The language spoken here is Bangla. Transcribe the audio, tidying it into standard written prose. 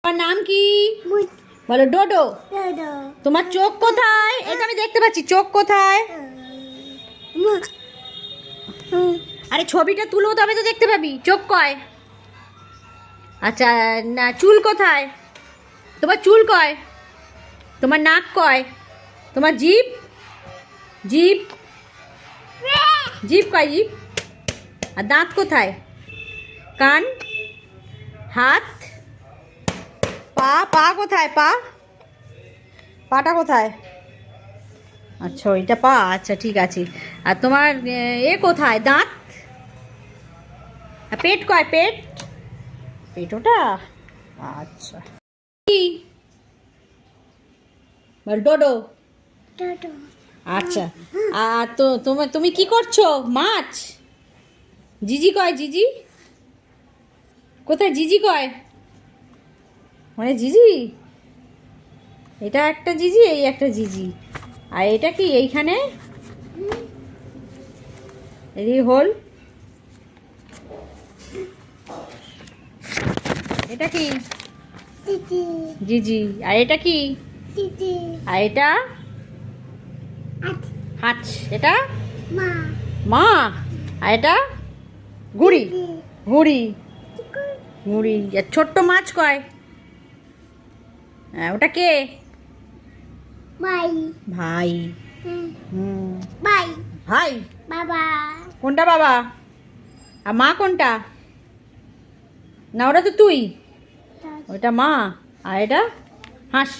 তোমার নাম কি? বলো ডোডো। তোমার চোখ কোথায়? এটা আমি দেখতে পাচ্ছি, চোখ কোথায়? আরে ছবিটা তুলো তবে তো দেখতে পাবি। চোখ কয়? আচ্ছা না, চুল কোথায়? তোমার চুল কয়? তোমার নাক কয়? তোমার জিভ জিভ জিভ কয়? জিভ। আর দাঁত কোথায়? কান, হাত, পা। পা কোথায়? পা, পাটা কোথায়? আচ্ছা ওইটা পা। আচ্ছা ঠিক আছে। আর তোমার এ কোথায়? দাঁত। আর পেট কয়? পেট, পেট ওটা। আচ্ছা কি বল? ডোডো। আচ্ছা। আর তো তুমি কি করছো? মাছ। জিজি কয়? জিজি কোথায়? জিজি কয়? মানে জিজি, এটা একটা জিজি, এই একটা জিজি। আর এটা কি এইখানে? এই হোল, এটা কি? জিজি। আর এটা কি? আর এটা হাঁচ, এটা মা। আর এটা ঘুড়ি, ঘুড়ি, ঘুড়ি। আর ছোট্ট মাছ কয়? হ্যাঁ, ওটা কে? ভাই। ভাই। হুম, ভাই। ভাই। বাবা। কোনটা বাবা? আর মা কোনটা? না ওটা তো তুই, ওটা মা। আর এটা হাঁস।